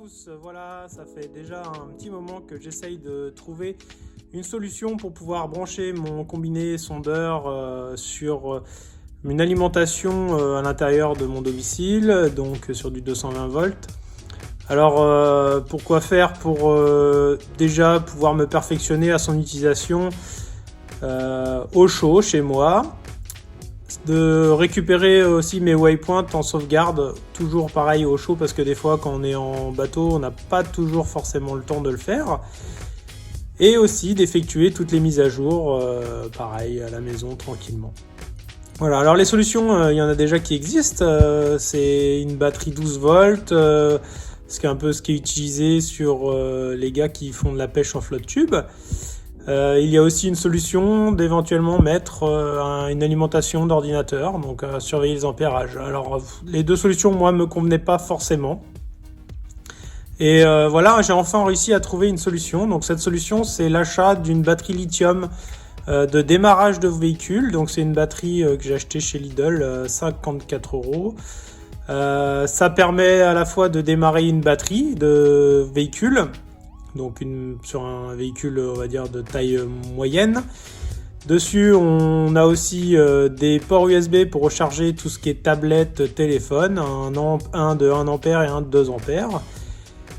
tous, voilà, ça fait déjà un petit moment que j'essaye de trouver une solution pour pouvoir brancher mon combiné sondeur sur une alimentation à l'intérieur de mon domicile, donc sur du 220 volts. Alors pourquoi faire pour déjà pouvoir me perfectionner à son utilisation au chaud chez moi, de récupérer aussi mes waypoints en sauvegarde, toujours pareil au chaud parce que des fois quand on est en bateau on n'a pas toujours forcément le temps de le faire, et aussi d'effectuer toutes les mises à jour pareil à la maison tranquillement. Voilà, alors les solutions, il y en a déjà qui existent, c'est une batterie 12 volts, c'est un peu ce qui est utilisé sur les gars qui font de la pêche en flotte tube. Il y a aussi une solution d'éventuellement mettre une alimentation d'ordinateur, donc surveiller les ampérages. Alors les deux solutions, moi, me convenaient pas forcément. Et voilà, j'ai enfin réussi à trouver une solution. Donc cette solution, c'est l'achat d'une batterie lithium de démarrage de véhicule. Donc c'est une batterie que j'ai achetée chez Lidl, 54 €. Ça permet à la fois de démarrer une batterie de véhicule, donc sur un véhicule, on va dire, de taille moyenne. Dessus, on a aussi des ports USB pour recharger tout ce qui est tablette, téléphone, un de 1 ampère et un de 2 ampères.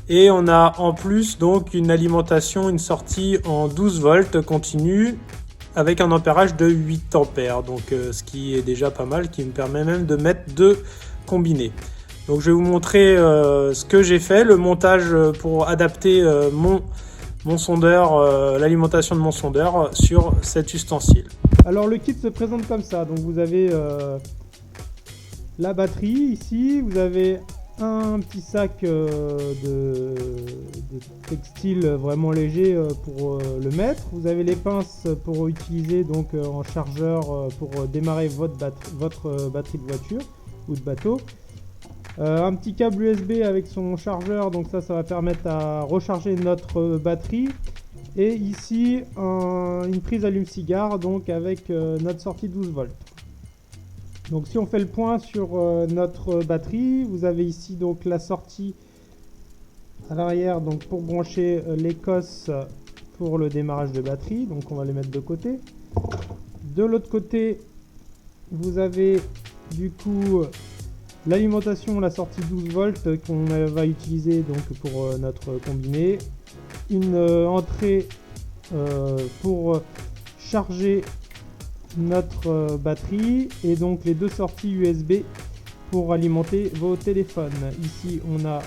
Et on a en plus donc une alimentation, une sortie en 12 volts continue avec un ampérage de 8 ampères. Donc ce qui est déjà pas mal, qui me permet même de mettre 2 combinés. Donc je vais vous montrer ce que j'ai fait, le montage pour adapter mon sondeur, l'alimentation de mon sondeur sur cet ustensile. Alors le kit se présente comme ça, donc vous avez la batterie ici, vous avez un petit sac de textile vraiment léger pour le mettre, vous avez les pinces pour utiliser donc en chargeur pour démarrer votre batterie de voiture ou de bateau. Un petit câble USB avec son chargeur, donc ça va permettre à recharger notre batterie. Et ici une prise allume-cigare, donc avec notre sortie 12 volts. Donc si on fait le point sur notre batterie, vous avez ici donc la sortie à l'arrière, donc pour brancher les cosses pour le démarrage de batterie. Donc on va les mettre de côté. De l'autre côté, vous avez du coup l'alimentation, la sortie 12 volts qu'on va utiliser donc pour notre combiné, une entrée pour charger notre batterie, et donc les deux sorties USB pour alimenter vos téléphones. Ici on a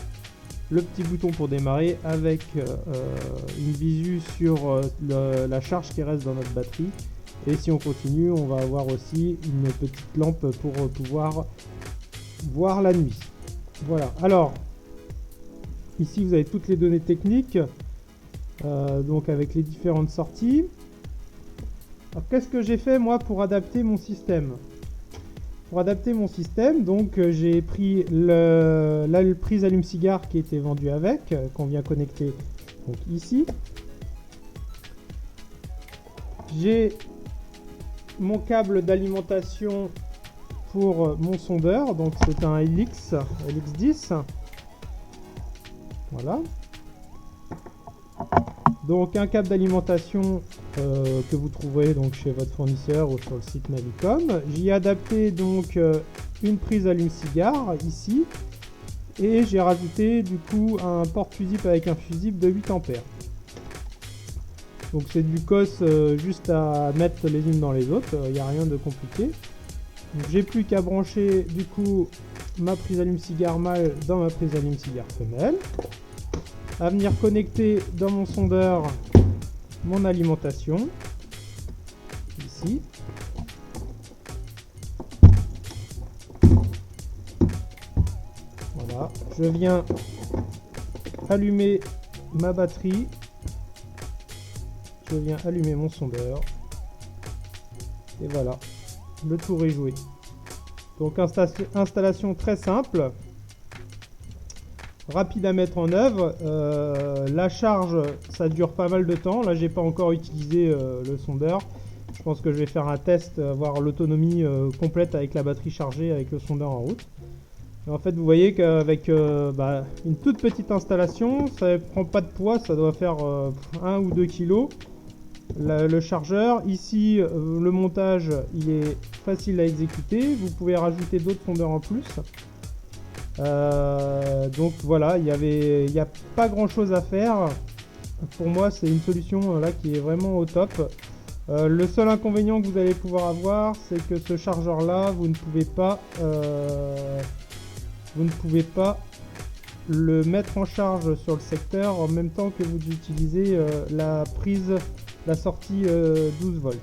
le petit bouton pour démarrer avec une visu sur la charge qui reste dans notre batterie, et si on continue on va avoir aussi une petite lampe pour pouvoir voir la nuit. Voilà, alors ici vous avez toutes les données techniques donc avec les différentes sorties. Alors qu'est-ce que j'ai fait moi pour adapter mon système? Pour adapter mon système, donc j'ai pris la prise allume-cigare qui était vendue avec, qu'on vient connecter donc ici. J'ai mon câble d'alimentation pour mon sondeur, donc c'est un LX10. Voilà. Donc un câble d'alimentation que vous trouverez donc chez votre fournisseur ou sur le site Navicom. J'y ai adapté donc une prise allume-cigare ici, et j'ai rajouté du coup un porte-fusible avec un fusible de 8 ampères. Donc c'est du COS juste à mettre les unes dans les autres, il n'y a rien de compliqué. J'ai plus qu'à brancher du coup ma prise allume-cigare mâle dans ma prise allume-cigare femelle, à venir connecter dans mon sondeur mon alimentation ici. Voilà, je viens allumer ma batterie, je viens allumer mon sondeur, et voilà, le tour est joué. Donc installation très simple, rapide à mettre en œuvre. La charge, ça dure pas mal de temps. Là j'ai pas encore utilisé le sondeur, je pense que je vais faire un test, voir l'autonomie complète avec la batterie chargée avec le sondeur en route. Et en fait, vous voyez qu'avec une toute petite installation, ça ne prend pas de poids, ça doit faire 1 ou 2 kg. Le chargeur, ici, le montage, il est facile à exécuter. Vous pouvez rajouter d'autres sondeurs en plus. Donc voilà, il n'y a pas grand chose à faire. Pour moi, c'est une solution là qui est vraiment au top. Le seul inconvénient que vous allez pouvoir avoir, c'est que ce chargeur là, vous ne pouvez pas le mettre en charge sur le secteur en même temps que vous utilisez la sortie 12 volts.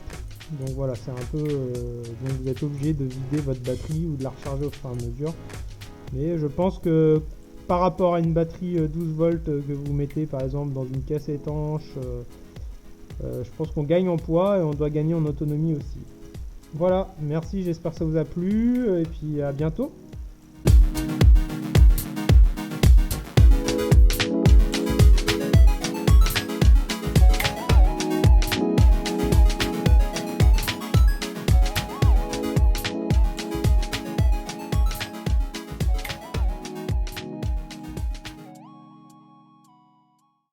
Donc voilà, c'est un peu donc vous êtes obligé de vider votre batterie ou de la recharger au fur et à mesure. Mais je pense que par rapport à une batterie 12 volts que vous mettez par exemple dans une caisse étanche, je pense qu'on gagne en poids et on doit gagner en autonomie aussi. Voilà, merci, j'espère que ça vous a plu et puis à bientôt.